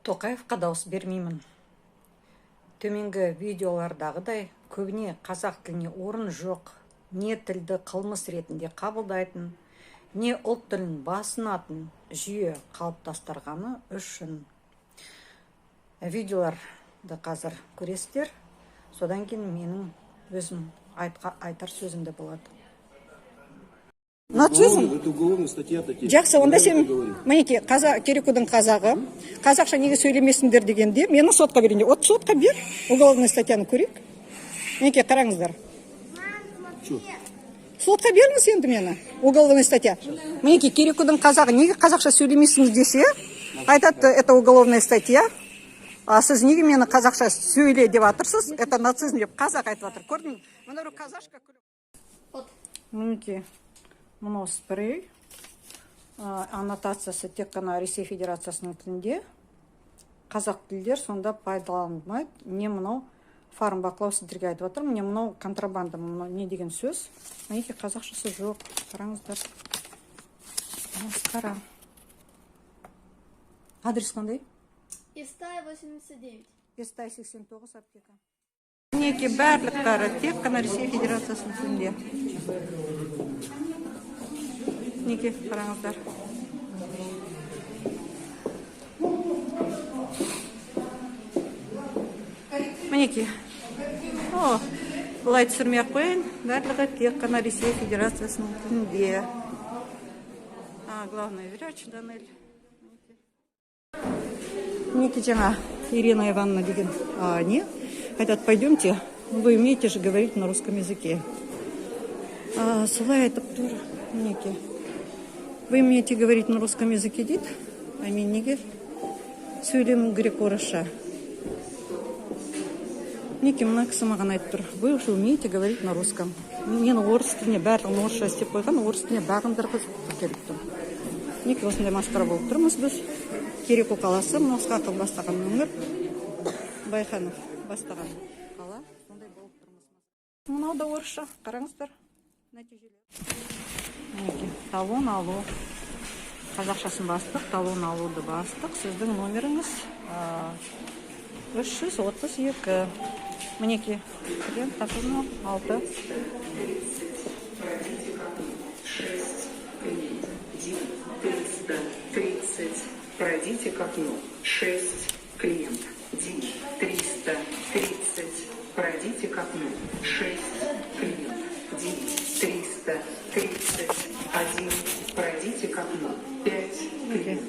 Тоқаевқа дауыс бермеймін. Төменгі видеолардағыдай көбіне қазақ тіліне орын жоқ, не тілді қылмыс ретінде қабылдайтын, не ұлт тілін басынатын жүйе қалыптастырғаны үшін. Видеоларды қазір көресіздер, содан кейін менің өзім айтар сөзімді болады. Жақсы, онда сен мінеки Керекудің қазағы, қазақша неге сөйлемесіңдер дегенде, мені сотқа берейін. Сотқа бер, уголовный статьяны көрейік. Мінеки қараңыздар. Сотқа беріңіз енді мені, уголовный статья. Мінеки Керекудің қазағы, неге қазақша сөйлемесіңіз десе, айтады, это уголовная статья. Сіз неге мені қазақша сөйле деп атырсыз, это нацизм деп қазақ айтып атыр. Көрдің, мына казашка күліп. Мінеки. Мынау спрей, аннотациясы тек қана Ресей Федерациясының тілінде, қазақ тілдер сонда пайдаланылмайды. Не мынау фармбақылау сіздерге айтып отырмын, не мынау контрабанда, мынау не деген сөз. Мінеки қазақшасы жоқ, қараңыздар. Масқара. Адрес қандай? Естая 89. Естая 89 аптека. Мінеки барлықтары тек қана Ресей Федерациясының тілінде. Неге қараңыздар. Мінеки. Бұлай түсірмей қойын. Барлығы тек қана Ресей Федерациясының тілінде. Главный врач Данель. Мінеки жаңа Ирина Ивановна деген не? Айтады, пойдемте, вы умеете же говорить на русском языке. Солай айтып тұр. Мінеки. Вы умеете говорить на русском языке, дейді, а мен неге сөйлемім керек орысша. Мінеки мына кісі маған айтып тұр. Вы уже умеете говорить на русском. Мені орыс тіліне барлығын орысша істеп қойған, орыс тіліне бағындырғыз керек тұр. Мінеки осындай масқара болып тұрмыз біз. Кереку қаласы, Мосқақов бастаған өңір, Байханов бастаған қала, сондай болып тұрмыз. Мынау да орысша, қараңыздар. Нәтижелер. Талон алу. Қазақшасын бастық, талон алуды бастық. Сіздің номеріңіз 332. Мінеки. Талон 6. Пройдите к окну. 6 клиент. 330. Пройдите к окну. 6 клиент. 331. Пройдите к окну. 5 клиент.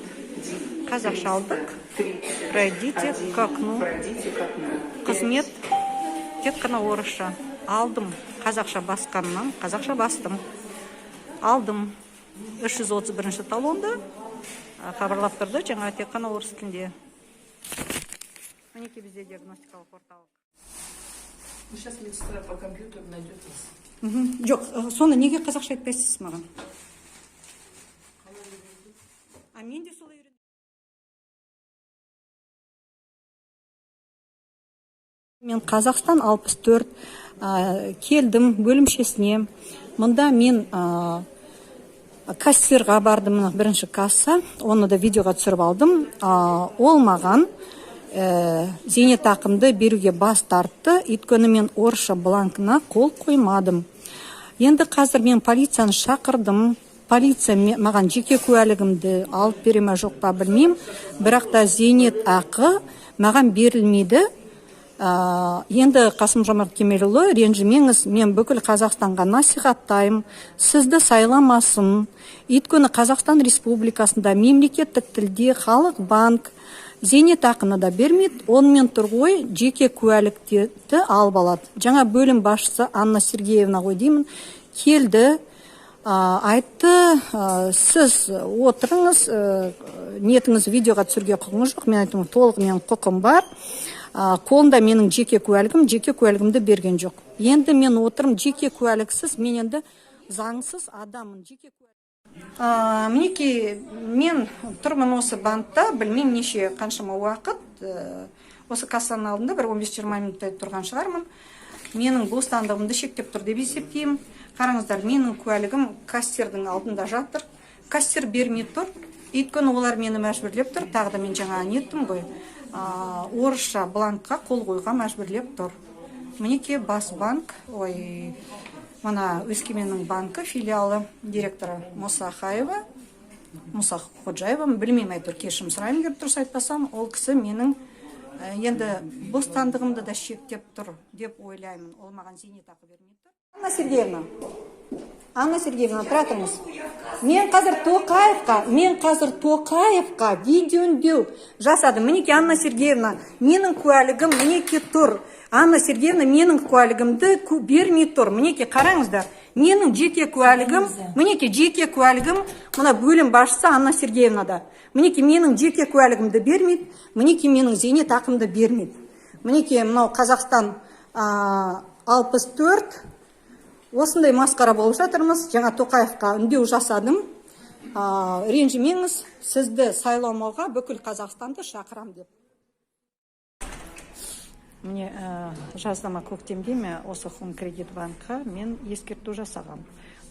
Қазақша алдық. Пройдите к окну. Қызмет тек қана орысша. Алдым. Қазақша басқаннан, қазақша бастым. Алдым. 331 талонда хабарлап тұрды, жаңа тек қана орыс тілінде. Мінеки бізде диагностикалық орталық. Сейчас медсестра по компьютеру найдет вас. Жоқ, соны неге қазақша айтпайсыз маған? Мен де солай үйрендім. Мен Қазақстан 64 келдім бөлімшесіне. Мұнда мен кассирға бардым, бірінші касса, оны да видеоға түсіріп алдым. Ол маған зейнетақымды беруге бас тартты, өйткені мен орысша бланкына қол қоймадым. Енді қазір мен полицияны шақырдым. Полиция маған жеке куәлігімді алып бере ме жоқ па білмеймін, бірақ та зейнетақы маған берілмейді. Енді Қасым-Жомарт Кемелұлы, ренжімеңіз, мен бүкіл Қазақстанға насихаттаймын, сізді сайламасын. Өйткені Қазақстан Республикасында мемлекеттік тілде халық банк зейнетақыны да бермейді, онымен тұр ғой жеке куәлікті алып алады. Жаңа бөлім басшысы Анна Сергеевна ғой деймін, келді, айтты, сіз отырыңыз, ниетіңіз видеоға түсірге құқыңыз жоқ, мен айттым, толығымен құқым бар. Қолында менің жеке куәлігімді берген жоқ. Енді мен отырым жеке куәліксіз, мен енді заңсыз адамын. Мінеки, мен тұрмын осы банкта, білмеймін неше қаншама уақыт, осы кассаның алдында бір 15-20 минуттай тұрған шығармын. Менің бостандығымды шектеп тұр деп есептеймін. Қараңыздар, менің куәлігім кассирдің алдында жатыр. Кассир бермей тұр. Өйткені олар мені мәжбүрлеп тұр, тағы да мен жаңа неттім ғой, орысша бланкқа қол қойға мәжбүрлеп тұр. Мінеке бас банк, мына Өскеменнің банкі филиалы директоры Мұса Ходжаева, білмеймін әйтеуір, кешірім сұраймын деп дұрыс айтпасам, ол кісі менің енді бостандығымды да шектеп тұр деп ойлаймын. Ол маған зейнетақы бермей тұр. Анна Сергеевна, тұра тұрыңыз. Мен қазір Тоқаевқа видео үндеу жасадым. Мінеке Анна Сергеевна, менің куәлігім мінеке тұр. Анна Сергеевна менің куәлігімді бермей тұр. Мінеке қараңыздар. Менің жеке куәлігім, мына бөлім басшысы Анна Сергеевнада. Мінеке менің жеке куәлігімді бермейді, мінеке менің зейнетақымды бермейді. Мінеке мынау Қазақстан 64, осындай масқара болып жатырмыз. Жаңа Тоқаевқа үндеу жасадым. Ренжімеңіз, сізді сайламауға бүкіл Қазақстанды шақырам деп. Мне жаздама көктемде ме осы Home Credit банкқа мен ескерту жасағам.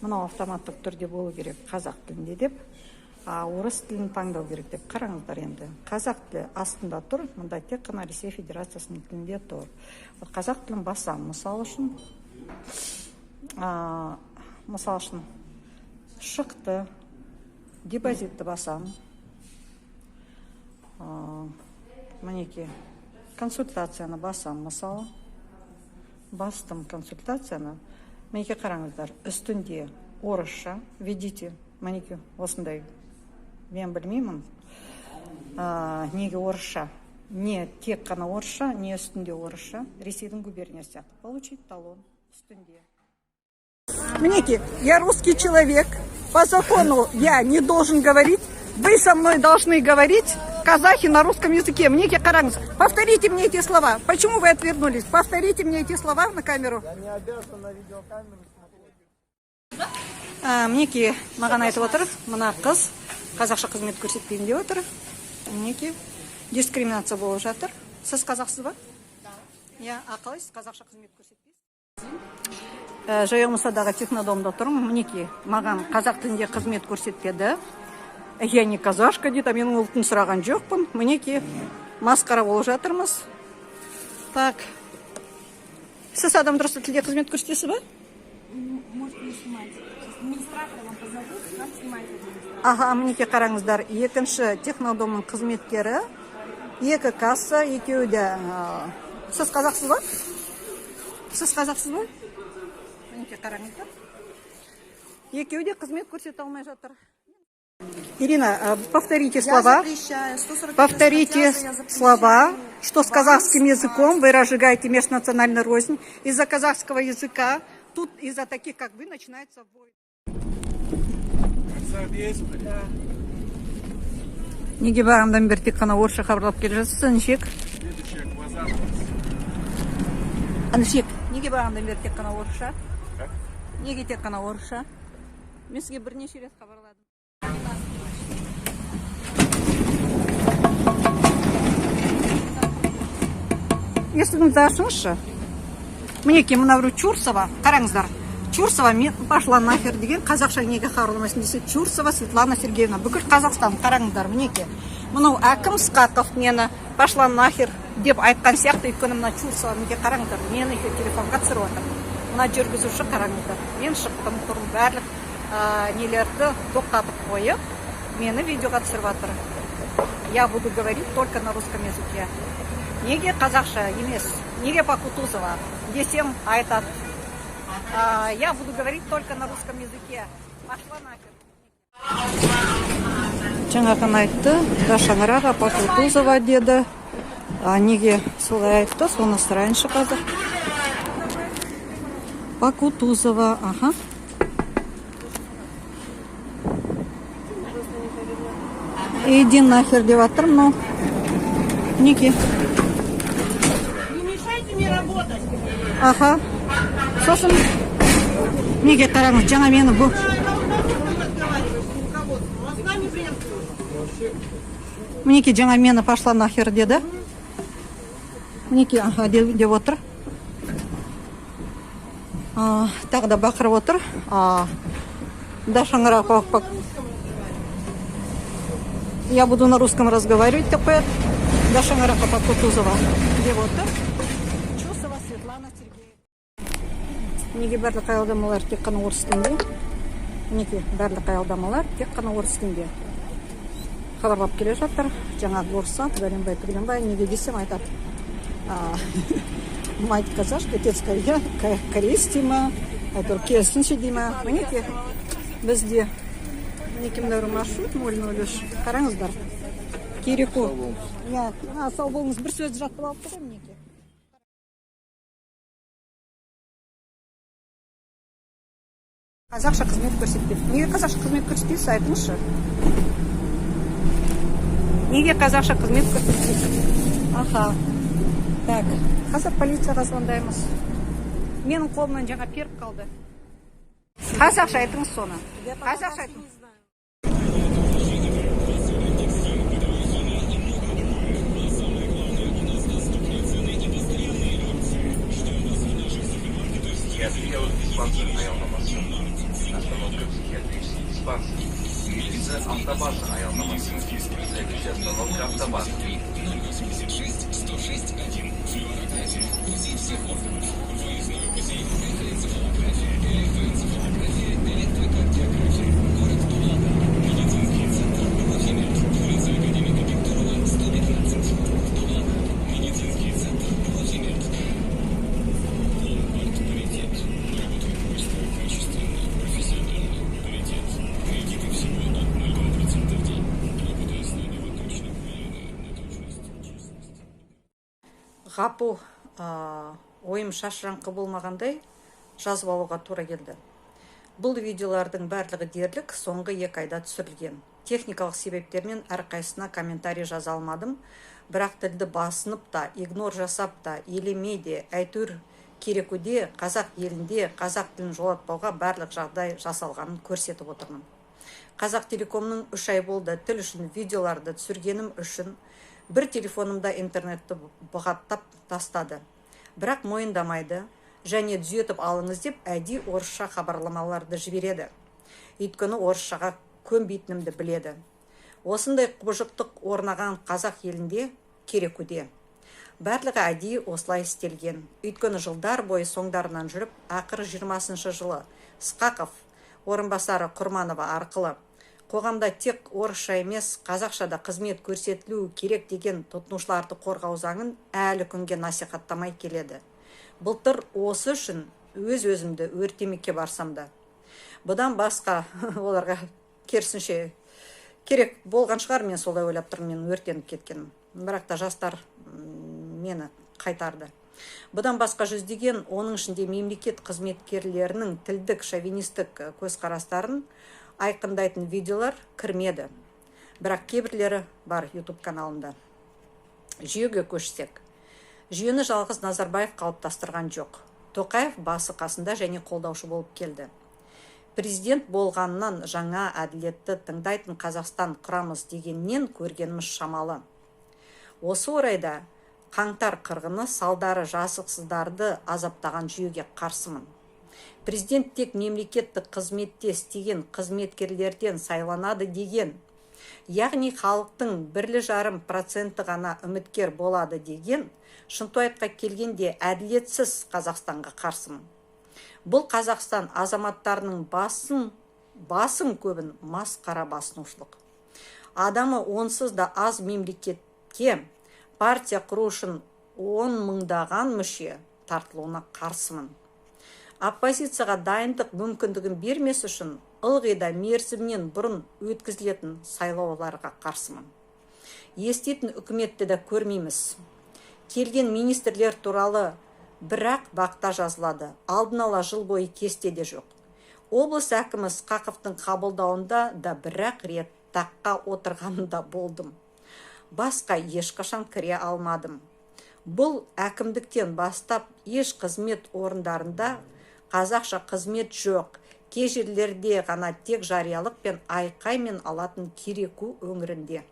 Мынау автоматтық түрде болу керек қазақ тілінде деп, орыс тілін таңдау керек деп. Қараңыздар енді. Қазақ тілі астында тұр, мұнда тек қана Ресей Федерациясының тілінде тұр. Қазақ тілін басам, мысалы үшін шықты, депозитті басам. Мінеке консультацияны басам, мысалы. Бастым консультацияны. Мінеке қараңыздар, үстінде орысша, видите, мінеке осындай. Мен білмеймін, неге орысша. Не тек қана орысша, не үстінде орысша. Ресейдің губерниясы. Получить талон үстінде. Мінеке, я русский человек. По закону я не должен говорить. Вы со мной должны говорить казахи на русском языке. Мінеке қараңыз. Повторите мне эти слова. Почему вы отвернулись? Повторите мне эти слова на камеру. Я не обязан на видеокамеру смотреть. Мінеке маған айтып отыр, мына қыз қазақша қызмет көрсетпеймін деп отыр. Мінеке дискриминация болып жатыр. Сіз қазақсыз ба? Да. Я қалайсыз қазақша қызмет көрсетпейсіз? Жайылмысадағы технодомда тұрмын. Мінеке маған қазақ тілінде қызмет көрсетпеді. Я не казашка дейді, менің ұлтын сұраған жоқпын. Мінеке масқара болып жатырмыз. Так. Сіз адам дұрыс тілде қызмет көрсетесіз ба? Можете не снимать. Администратор вам позовут, как снимать администратор. Мінеке қараңыздар, екінші технодомның қызметкері, екі касса, екеуі де. Сіз қазақсыз ба? Мінеке қараңыздар. Екеуі де қызмет көрсете алмай жатыр. Ирина, повторите слова, что с казахским языком вы разжигаете межнациональный рознь. Из-за казахского языка, тут из-за таких, как вы, начинается война. Неге бағамдан бері тек қана орысша хабарлап келе жатсыз, Аншек? Аншек, неге бағамдан бері тек қана орысша? Неге тек қана орысша? Мен сізге бірнеше рет хабарладым. Есігіңізді ашыңызшы. Мінеке мына Чурсова, қараңыздар. Чурсова мен пошла нахер деген қазақша неге хабарламайсың десе, Чурсова Светлана Сергеевна, бүкіл Қазақстан қараңыздар. Мінеке мынау әкім Сқақов мені пошла нахер деп айтқан сияқты, өйткені мына Чурсова неге қараңыздар, мені телефонға түсіріп отыр. Мына жүргізуші қараңыздар. Мен шықтым, тұрмын, барлық нелерді тоқтатып қойып, мені видеоға түсіріп отыр. Я буду говорить только на русском языке. Неге қазақша емес, неге Покутузова десем айтады. Я буду говорить только на русском языке. Пошла нахер. Жаңағы айтты, да шаңыраға Покутузова деді. Неге солай айтты, соны сұрайыншы қазір. Покутузова, ага. Иди нахер деп жатыр, но неге? Не мешайте мне работать. Ага. Сосын неге қараңыз, жаңа мені бұл. Мінеке жаңа мені пошла нахер деді. Мінеке, ага, деп отыр. Тағы да бақырып отыр. Да шаңырақ Я буду на русском разговаривать, деп қояды. Даша Кутузова деп отыр. Чусова Светлана Сергеевна. Неге барлық аялдамалар тек қана орыс тілінде? Неге барлық аялдамалар тек қана орыс тілінде? Хабарлап келе жатыр. Жаңағы орысша Түгеленбай, неге десем айтады. Мать казашка, отец кореец дейма, әйтеуір керісінше дейма. Мінекей бізде мінекей маршрут 003. Қараңыздар. Кереку. Сау болыңыз, бір сөзді жаттап алыпты ғой мінекей. Қазақша қызмет көрсетпейді. Неге қазақша қызмет көрсетпейсіз, айтыңызшы? Неге қазақша қызмет көрсетпейсіз? Аха. Так, қазір полицияға звондаймыз. Менің қолымнан жаңа періп қалды. Қазақша айтыңыз соны. Қазақша айтыңыз. Я сделал диспансер аялдамасы. Остановка психиатрический диспансер. Милиция автобаза аялдамасы. Следующая остановка автобаза. 86 106 1. Флюорография. УЗИ всех органов. Выездной УЗИ. Энцефалография. Электроэнцефалография. Электрокардиография. Город Тула. Медицинский центр Лохимед. Улица Академика Викторова, 115. Тула. Медицинский центр Лохимед. Ломбард паритет. Мы работаем быстро, качественно, профессионально. Паритет. Кредиты всего от 0,2% в день. Работая с нами, вы точно уверены на точность, честность. Ғапу ойым шашыраңқы болмағандай жазып алуға тура келді. Бұл видеолардың барлығы дерлік соңғы 2 айда түсірілген. Техникалық себептермен әрқайсына комментарий жаза алмадым, бірақ тілді басынып та, игнор жасап та, елемей де, әйтеуір Керекуде, қазақ елінде қазақ тілін жолатпауға барлық жағдай жасалғанын көрсетіп отырмын. Қазақ Телекомның 3 ай болды тіл үшін видеоларды түсіргенім үшін бір телефонымда интернетті бұғаттап тастады. Бірақ мойындамайды, және түзетіп алыңыз деп әдей орысша хабарламаларды жібереді. Өйткені орысшаға көнбейтінімді біледі. Осындай құбыжықтық орнаған қазақ елінде, Керекуде. Барлығы әдейі осылай істелген. Өйткені жылдар бойы соңдарынан жүріп, ақыры 20-шы жылы Сқақов, орынбасары Құрманова арқылы қоғамда тек орысша емес, қазақшада қызмет көрсетілу керек деген тұтынушыларды қорғау заңын әлі күнге насихаттамай келеді. Былтыр осы үшін өз-өзімді өртемекке барсам да. Бұдан басқа оларға керісінше керек болған шығар, мен солай ойлап тұрмын, мен өртеніп кеткенім. Бірақ та жастар мені қайтарды. Бұдан басқа жүздеген, оның ішінде мемлекет қызметкерлерінің тілдік шовинистік көзқарастарын айқындайтын видеолар кірмеді. Бірақ кейбірлері бар YouTube каналында. Жүйеге көшсек. Жүйені жалғыз Назарбаев қалыптастырған жоқ. Тоқаев басы қасында және қолдаушы болып келді. Президент болғаннан жаңа әділетті тыңдайтын Қазақстан құрамыз дегеннен көргеніміз шамалы. Осы орайда қаңтар қырғыны салдары жасықсыздарды азаптаған жүйеге қарсымын. Президент тек мемлекеттік қызметте істеген қызметкерлерден сайланады деген, яғни халықтың 1,5% ғана үміткер болады деген, шынтуайтқа келгенде әділетсіз Қазақстанға қарсымын. Бұл Қазақстан азаматтарының басым көбін масқара басынушылық. Адамы онсыз да аз мемлекетке партия құру үшін 10 мыңдаған мүше тартылуына қарсымын. Оппозицияға дайындық мүмкіндігін бермес үшін ылғи да мерзімнен бұрын өткізілетін сайлауларға қарсымын. Естетін үкіметті де көрмейміз. Келген министрлер туралы бірақ бақта жазылады. Алдын ала жыл бойы кестеде жоқ. Облыс әкімі Сқақовтың қабылдауында да бірақ рет таққа отырғанында болдым. Басқа ешқашан кіре алмадым. Бұл әкімдіктен бастап еш қызмет орындарында қазақша қызмет жоқ. Кей жерлерде ғана тек жариялық пен айқаймен алатын Кереку өңірінде.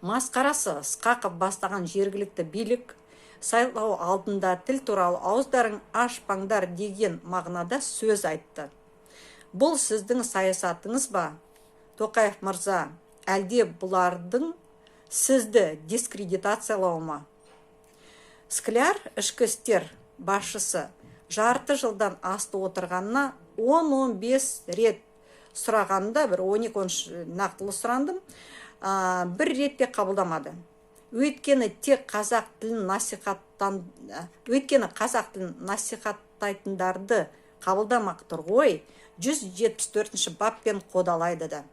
Масқарасы Сқақов бастаған жергілікті билік сайлау алдында тіл туралы ауыздарың ашпаңдар деген мағынада сөз айтты. Бұл сіздің саясатыңыз ба? Тоқаев мырза, әлде бұлардың сізді дискредитациялау ма? Скляр ішкі істер басшысы жарты жылдан асты отырғанына 10-15 рет сұрағанда, бір 12 нақтылы сұрандым, бір ретте қабылдамады. Өйткені қазақ тілін насихаттайтындарды қабылдамақ тұр ғой, 174 баппен қодалайды да.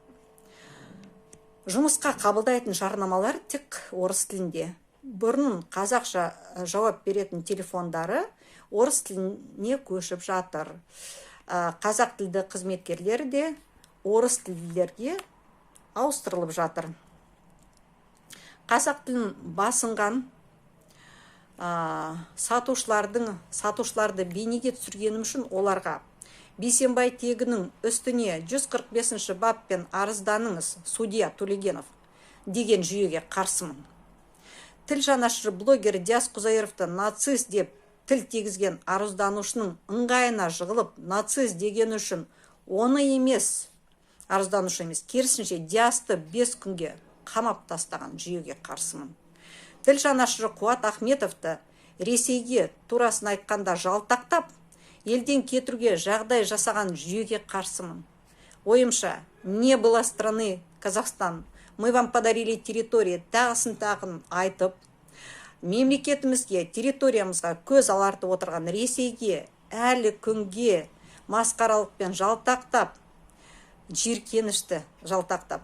Жұмысқа қабылдайтын жарнамалар тек орыс тілінде. Бұрын қазақша жауап беретін телефондары орыс тіліне көшіп жатыр. Қазақ тілді қызметкерлер де орыс тілдерге ауыстырылып жатыр. Қазақ тілін басынған сатушыларды бейнеге түсіргенім үшін оларға Бейсенбай тегінің үстіне 145 баппен арызданыңыз, судья Тулегенов деген жүйеге қарсымын. Тіл жанашыры блогер Диас Құзайыровты нацист деп тіл тегізген арызданушының ыңғайына жығылып, нацист деген үшін оны емес, арызданушы емес, керісінше Диасты 5 күнге қамап тастаған жүйеге қарсымын. Тіл жанашыры Қуат Ахметовты Ресейге турасын айтқанда жалтақтап, елден кетіруге жағдай жасаған жүйеге қарсымын. Ойымша, не было страны Казахстан, мы вам подарили территории, тағысын айтып, мемлекетімізге, территориямызға көз алартып отырған Ресейге әлі күнге масқаралықпен жалтақтап, жиіркенішті жалтақтап,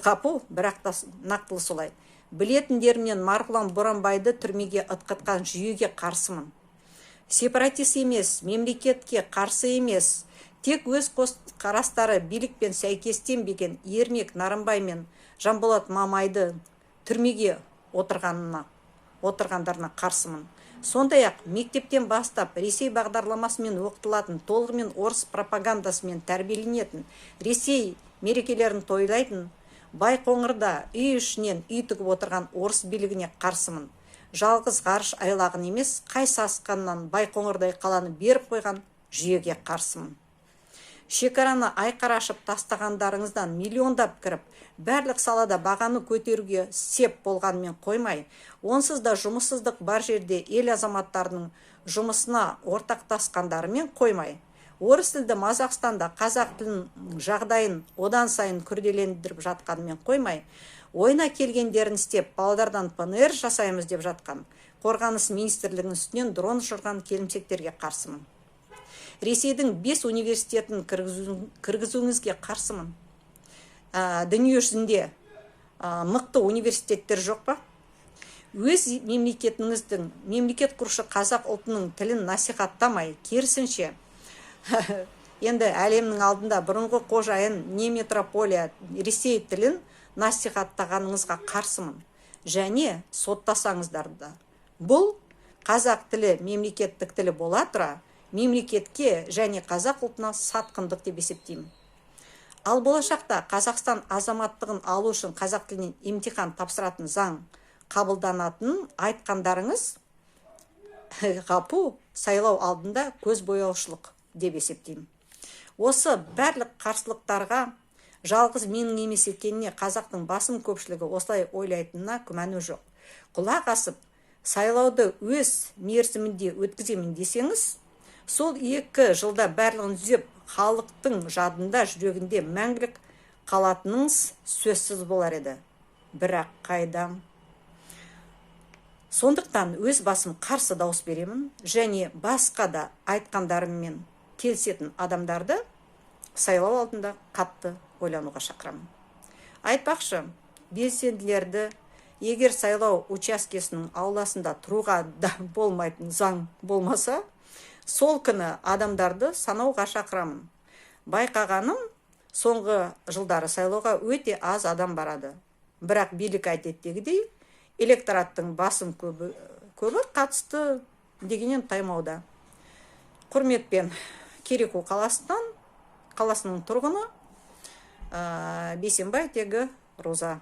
ғапу, бірақ нақтылы солай. Білетіндерімнен Марғұлан Боранбайды түрмеге ытқытқан жүйеге қарсымын. Сепаратист емес, мемлекетке қарсы емес, тек өз қарастары билікпен сәйкестенбеген Ермек Нарымбай мен Жанболат Мамайды түрмеге отырғандарына қарсымын. Сондай-ақ мектептен бастап Ресей бағдарламасымен оқытылатын, толығымен орыс пропагандасымен тәрбиеленетін, Ресей мерекелерін тойлайтын, Байқоңырда үй ішінен үй тігіп отырған орыс билігіне қарсымын. Жалғыз ғарыш айлағын емес, қай сасқаннан Байқоңырдай қаланы беріп қойған жүйеге қарсымын. Шекараны айқарашып тастағандарыңыздан миллиондап кіріп, барлық салада бағаны көтеруге сеп болғанмен қоймай, онсыз да жұмыссыздық бар жерде ел азаматтарының жұмысына ортақтасқандарымен қоймай, орыс тілді Мазақстанда қазақ тілінің жағдайын одан сайын күрделендіріп жатқанымен қоймай, ойына келгендерін істеп, балалардан ПНР жасаймыз деп жатқан қорғаныс министрлігінің үстінен дрон ұшырған келімсектерге қарсымын. Ресейдің 5 университетін кіргізуіңізге қарсымын. Дүние жүзінде мықты университеттер жоқ па? Өз мемлекетіңіздің, мемлекет құрушы қазақ ұлтының тілін насихаттамай, керісінше, енді әлемнің алдында бұрынғы қожайын не метрополия Ресей тілін насихаттағаныңызға қарсымын. Және соттасаңыздар да. Бұл қазақ тілі мемлекеттік тілі бола тұра, мемлекетке және қазақ ұлтына сатқындық деп есептеймін. Ал болашақта Қазақстан азаматтығын алу үшін қазақ тілінен емтихан тапсыратын заң қабылданатынын айтқандарыңыз ғапу, сайлау алдында көз бояушылық деп есептеймін. Осы барлық қарсылықтарға жалғыз менің емес екеніне қазақтың басым көпшілігі осылай ойлайтынына күмәні жоқ. Құлақ асып, сайлауды өз мерзімінде өткіземін десеңіз, сол 2 жылда барлығын түзеп, халықтың жадында, жүрегінде мәңгілік қалатыныңыз сөзсіз болар еді. Бірақ қайдам. Сондықтан өз басым қарсы дауыс беремін, және басқа да айтқандарыммен келісетін адамдарды сайлау алдында қатты ойлануға шақырамын. Айтпақшы, белсенділерді, егер сайлау учаскесінің ауласында тұруға да болмайтын заң болмаса, сол күні адамдарды санауға шақырамын. Байқағаным, соңғы жылдары сайлауға өте аз адам барады. Бірақ билік әдеттегідей, электораттың басым көбі қатысты дегеннен таймауда. Құрметпен, Кереку қаласының тұрғыны Бейсенбай тегі Роза.